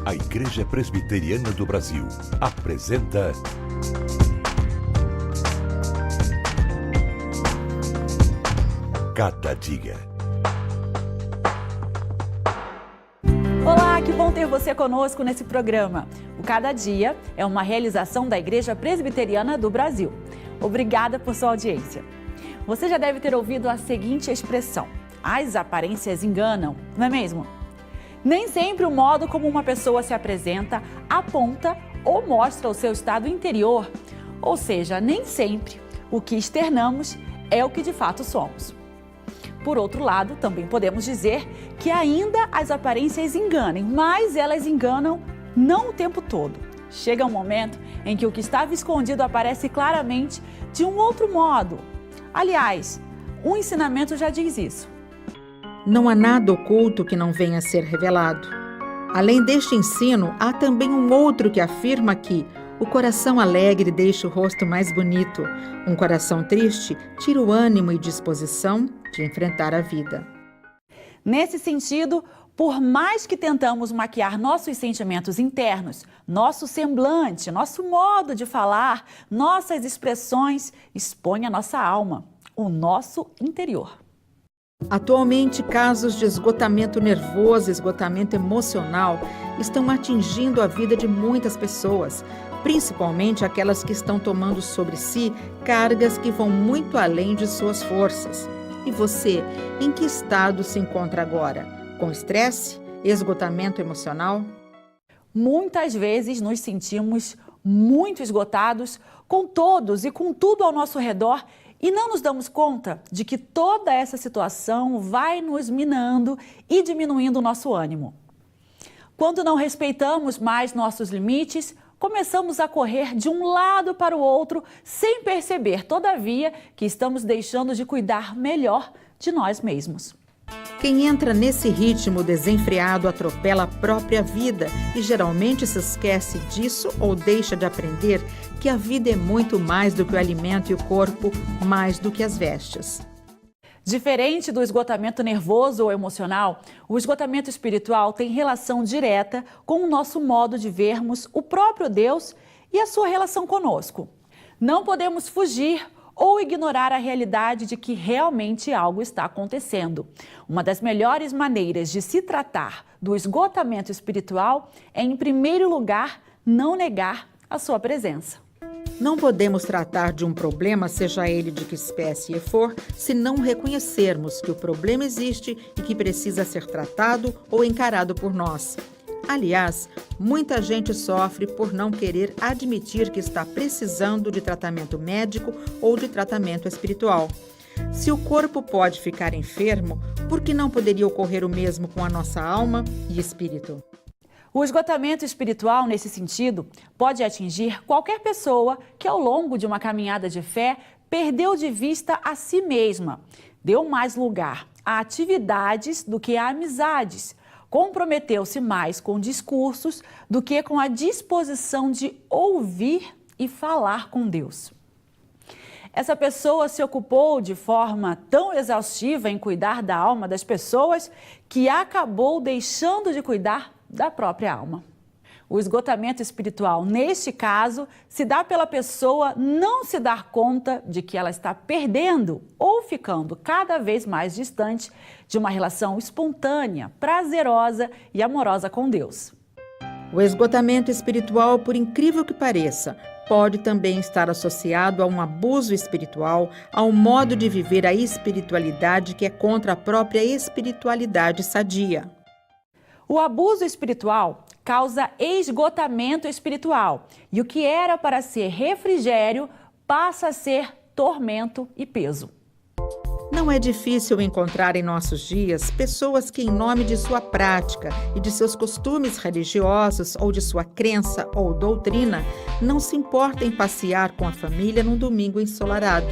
A Igreja Presbiteriana do Brasil apresenta Cada Dia. Olá, que bom ter você conosco nesse programa. O Cada Dia é uma realização da Igreja Presbiteriana do Brasil. Obrigada por sua audiência. Você já deve ter ouvido a seguinte expressão: as aparências enganam, não é mesmo? Nem sempre o modo como uma pessoa se apresenta aponta ou mostra o seu estado interior, ou seja, nem sempre o que externamos é o que de fato somos. Por outro lado, também podemos dizer que ainda as aparências enganem, mas elas enganam não o tempo todo. Chega um momento em que o que estava escondido aparece claramente de um outro modo. Aliás, um ensinamento já diz isso. Não há nada oculto que não venha a ser revelado. Além deste ensino, há também um outro que afirma que o coração alegre deixa o rosto mais bonito. Um coração triste tira o ânimo e disposição de enfrentar a vida. Nesse sentido, por mais que tentamos maquiar nossos sentimentos internos, nosso semblante, nosso modo de falar, nossas expressões, expõe a nossa alma, o nosso interior. Atualmente, casos de esgotamento nervoso e esgotamento emocional estão atingindo a vida de muitas pessoas, principalmente aquelas que estão tomando sobre si cargas que vão muito além de suas forças. E você, em que estado se encontra agora? Com estresse? Esgotamento emocional? Muitas vezes nos sentimos muito esgotados com todos e com tudo ao nosso redor e não nos damos conta de que toda essa situação vai nos minando e diminuindo o nosso ânimo. Quando não respeitamos mais nossos limites, começamos a correr de um lado para o outro sem perceber, todavia, que estamos deixando de cuidar melhor de nós mesmos. Quem entra nesse ritmo desenfreado atropela a própria vida e geralmente se esquece disso ou deixa de aprender que a vida é muito mais do que o alimento e o corpo, mais do que as vestes. Diferente do esgotamento nervoso ou emocional, o esgotamento espiritual tem relação direta com o nosso modo de vermos o próprio Deus e a sua relação conosco. Não podemos fugir ou ignorar a realidade de que realmente algo está acontecendo. Uma das melhores maneiras de se tratar do esgotamento espiritual é, em primeiro lugar, não negar a sua presença. Não podemos tratar de um problema, seja ele de que espécie for, se não reconhecermos que o problema existe e que precisa ser tratado ou encarado por nós. Aliás, muita gente sofre por não querer admitir que está precisando de tratamento médico ou de tratamento espiritual. Se o corpo pode ficar enfermo, por que não poderia ocorrer o mesmo com a nossa alma e espírito? O esgotamento espiritual, nesse sentido, pode atingir qualquer pessoa que, ao longo de uma caminhada de fé, perdeu de vista a si mesma, deu mais lugar a atividades do que a amizades, comprometeu-se mais com discursos do que com a disposição de ouvir e falar com Deus. Essa pessoa se ocupou de forma tão exaustiva em cuidar da alma das pessoas que acabou deixando de cuidar da própria alma. O esgotamento espiritual, neste caso, se dá pela pessoa não se dar conta de que ela está perdendo ou ficando cada vez mais distante de uma relação espontânea, prazerosa e amorosa com Deus. O esgotamento espiritual, por incrível que pareça, pode também estar associado a um abuso espiritual, a um modo de viver a espiritualidade que é contra a própria espiritualidade sadia. O abuso espiritual causa esgotamento espiritual e o que era para ser refrigério passa a ser tormento e peso. Não é difícil encontrar em nossos dias pessoas que, em nome de sua prática e de seus costumes religiosos ou de sua crença ou doutrina, não se importam em passear com a família num domingo ensolarado.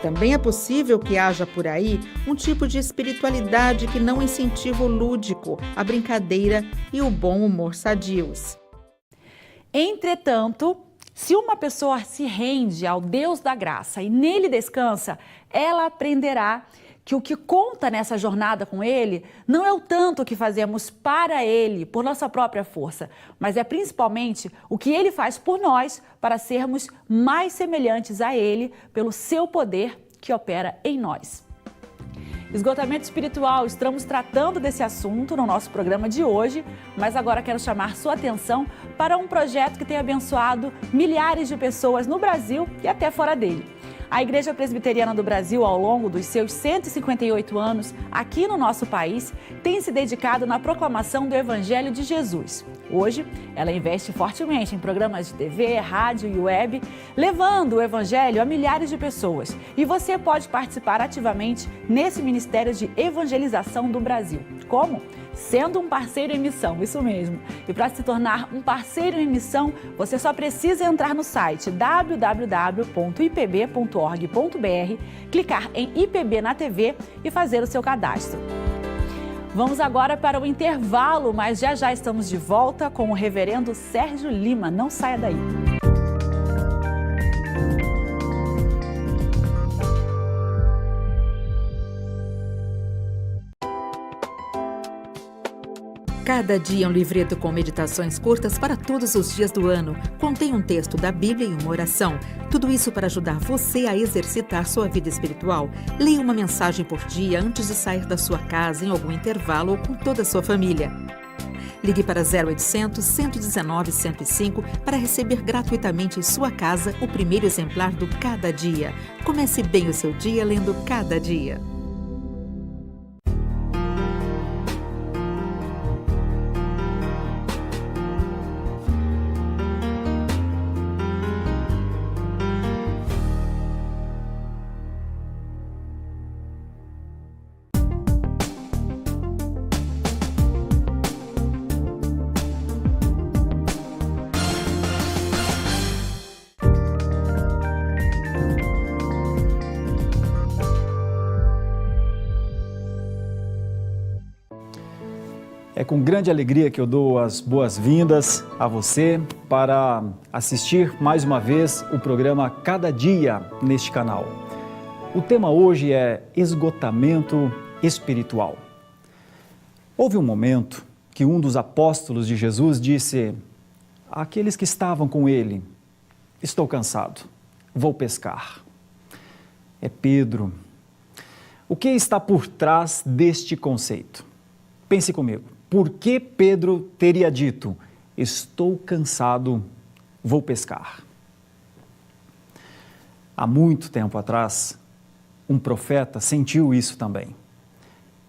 Também é possível que haja por aí um tipo de espiritualidade que não incentiva o lúdico, a brincadeira e o bom humor sadios. Entretanto, se uma pessoa se rende ao Deus da graça e nele descansa, ela aprenderá que o que conta nessa jornada com Ele não é o tanto que fazemos para Ele, por nossa própria força, mas é principalmente o que Ele faz por nós para sermos mais semelhantes a Ele pelo seu poder que opera em nós. Esgotamento espiritual, estamos tratando desse assunto no nosso programa de hoje, mas agora quero chamar sua atenção para um projeto que tem abençoado milhares de pessoas no Brasil e até fora dele. A Igreja Presbiteriana do Brasil, ao longo dos seus 158 anos aqui no nosso país, tem se dedicado na proclamação do Evangelho de Jesus. Hoje, ela investe fortemente em programas de TV, rádio e web, levando o Evangelho a milhares de pessoas. E você pode participar ativamente nesse Ministério de Evangelização do Brasil. Como? Sendo um parceiro em missão, isso mesmo. E para se tornar um parceiro em missão, você só precisa entrar no site www.ipb.org.br, clicar em IPB na TV e fazer o seu cadastro. Vamos agora para o intervalo, mas já estamos de volta com o reverendo Sérgio Lima. Não saia daí. Cada dia um livreto com meditações curtas para todos os dias do ano. Contém um texto da Bíblia e uma oração. Tudo isso para ajudar você a exercitar sua vida espiritual. Leia uma mensagem por dia antes de sair da sua casa, em algum intervalo ou com toda a sua família. Ligue para 0800 119 105 para receber gratuitamente em sua casa o primeiro exemplar do Cada Dia. Comece bem o seu dia lendo Cada Dia. É com grande alegria que eu dou as boas-vindas a você para assistir mais uma vez o programa Cada Dia neste canal. O tema hoje é esgotamento espiritual. Houve um momento que um dos apóstolos de Jesus disse àqueles que estavam com ele: estou cansado, vou pescar. É Pedro. O que está por trás deste conceito? Pense comigo. Por que Pedro teria dito: estou cansado, vou pescar? Há muito tempo atrás, um profeta sentiu isso também.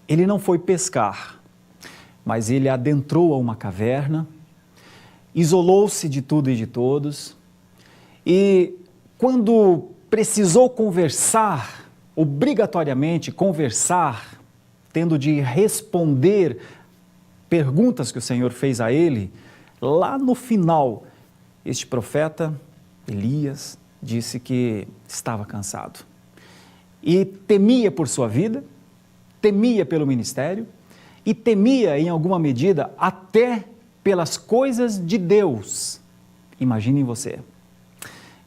Ele não foi pescar, mas ele adentrou a uma caverna, isolou-se de tudo e de todos, e quando precisou conversar, obrigatoriamente conversar, tendo de responder perguntas que o Senhor fez a ele, lá no final, este profeta, Elias, disse que estava cansado. E temia por sua vida, temia pelo ministério e temia, em alguma medida, até pelas coisas de Deus. Imagine você.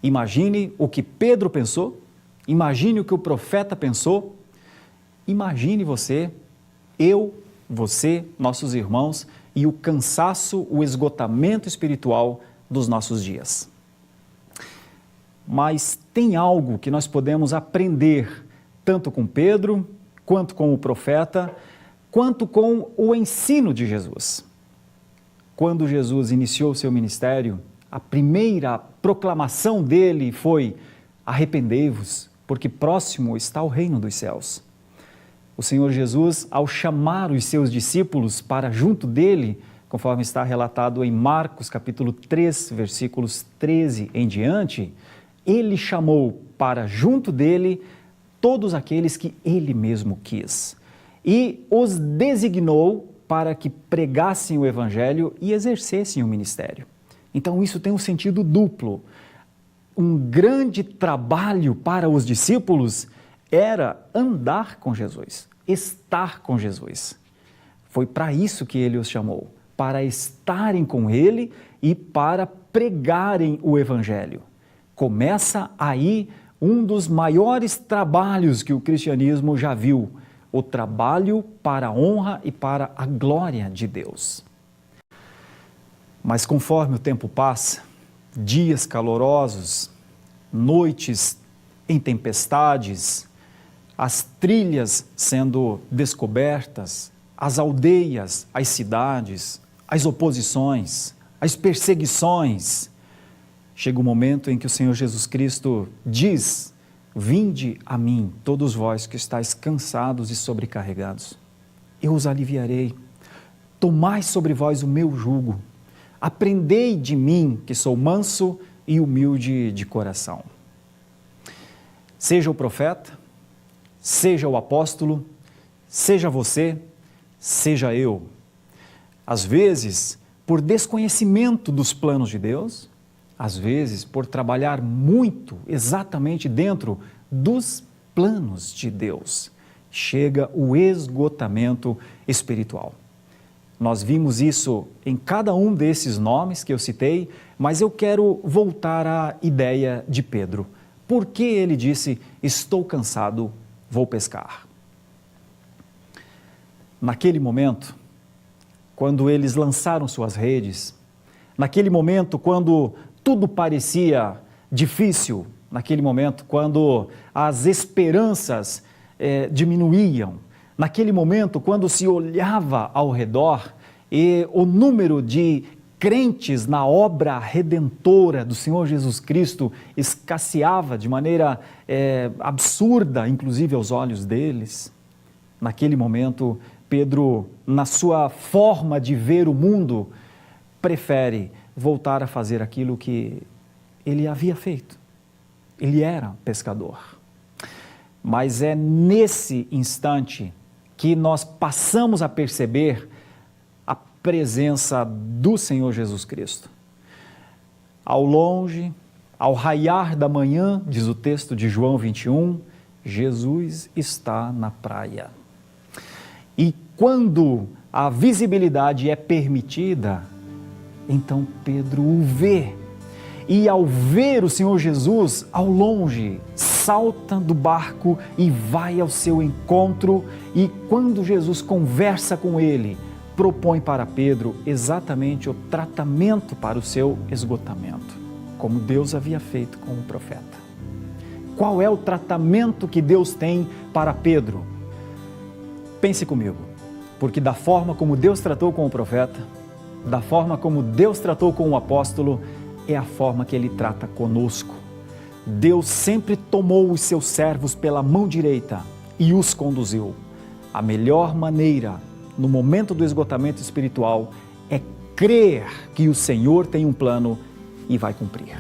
Imagine o que Pedro pensou, imagine o que o profeta pensou, imagine você, você, nossos irmãos, e o cansaço, o esgotamento espiritual dos nossos dias. Mas tem algo que nós podemos aprender, tanto com Pedro, quanto com o profeta, quanto com o ensino de Jesus. Quando Jesus iniciou seu ministério, a primeira proclamação dele foi: arrependei-vos, porque próximo está o reino dos céus. O Senhor Jesus, ao chamar os seus discípulos para junto dele, conforme está relatado em Marcos capítulo 3, versículos 13 em diante, ele chamou para junto dele todos aqueles que ele mesmo quis e os designou para que pregassem o evangelho e exercessem o ministério. Então isso tem um sentido duplo. Um grande trabalho para os discípulos era andar com Jesus, estar com Jesus. Foi para isso que ele os chamou, para estarem com ele e para pregarem o evangelho. Começa aí um dos maiores trabalhos que o cristianismo já viu, o trabalho para a honra e para a glória de Deus. Mas conforme o tempo passa, dias calorosos, noites em tempestades, as trilhas sendo descobertas, as aldeias, as cidades, as oposições, as perseguições, chega o momento em que o Senhor Jesus Cristo diz: vinde a mim, todos vós que estáis cansados e sobrecarregados, eu os aliviarei. Tomai sobre vós o meu jugo, aprendei de mim, que sou manso e humilde de coração. Seja o profeta, seja o apóstolo, seja você, seja eu. Às vezes, por desconhecimento dos planos de Deus, às vezes, por trabalhar muito exatamente dentro dos planos de Deus, chega o esgotamento espiritual. Nós vimos isso em cada um desses nomes que eu citei, mas eu quero voltar à ideia de Pedro. Por que ele disse: estou cansado, vou pescar? Naquele momento, quando eles lançaram suas redes, naquele momento quando tudo parecia difícil, naquele momento quando as esperanças diminuíam, naquele momento quando se olhava ao redor e o número de crentes na obra redentora do Senhor Jesus Cristo escasseava de maneira absurda, inclusive aos olhos deles, naquele momento Pedro, na sua forma de ver o mundo, prefere voltar a fazer aquilo que ele havia feito. Ele era pescador. Mas é nesse instante que nós passamos a perceber a presença do Senhor Jesus Cristo. Ao longe, ao raiar da manhã, diz o texto de João 21, Jesus está na praia. E quando a visibilidade é permitida, então Pedro o vê. E ao ver o Senhor Jesus ao longe, salta do barco e vai ao seu encontro. E quando Jesus conversa com ele, propõe para Pedro exatamente o tratamento para o seu esgotamento, como Deus havia feito com o profeta. Qual é o tratamento que Deus tem para Pedro? Pense comigo, porque da forma como Deus tratou com o profeta, da forma como Deus tratou com o apóstolo, é a forma que Ele trata conosco. Deus sempre tomou os seus servos pela mão direita e os conduziu. A melhor maneira, no momento do esgotamento espiritual, é crer que o Senhor tem um plano e vai cumprir.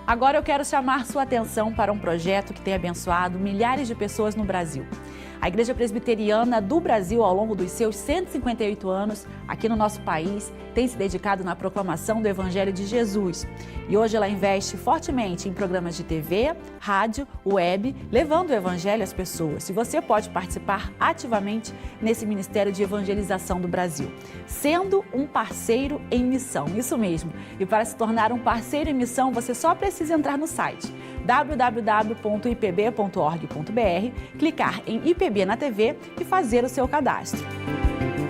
Agora eu quero chamar sua atenção para um projeto que tem abençoado milhares de pessoas no Brasil. A Igreja Presbiteriana do Brasil, ao longo dos seus 158 anos, aqui no nosso país, tem se dedicado na proclamação do Evangelho de Jesus. E hoje ela investe fortemente em programas de TV, rádio, web, levando o Evangelho às pessoas. E você pode participar ativamente nesse Ministério de Evangelização do Brasil, sendo um parceiro em missão. Isso mesmo. E para se tornar um parceiro em missão, você só precisa entrar no site www.ipb.org.br, clicar em IPB na TV e fazer o seu cadastro.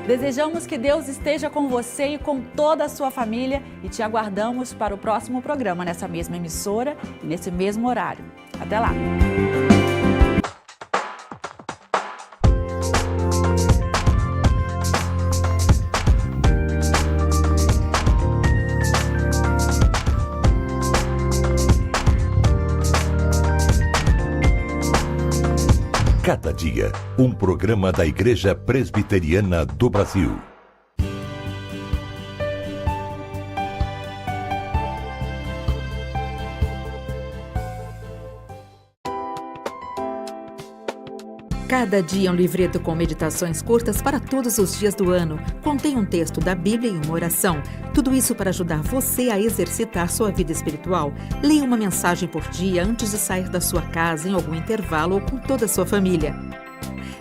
Desejamos que Deus esteja com você e com toda a sua família e te aguardamos para o próximo programa nessa mesma emissora e nesse mesmo horário. Até lá! Cada dia, um programa da Igreja Presbiteriana do Brasil. Cada dia é um livreto com meditações curtas para todos os dias do ano. Contém um texto da Bíblia e uma oração. Tudo isso para ajudar você a exercitar sua vida espiritual. Leia uma mensagem por dia antes de sair da sua casa, em algum intervalo ou com toda a sua família.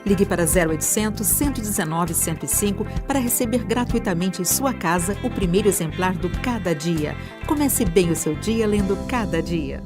Ligue para 0800 119 105 para receber gratuitamente em sua casa o primeiro exemplar do Cada Dia. Comece bem o seu dia lendo Cada Dia.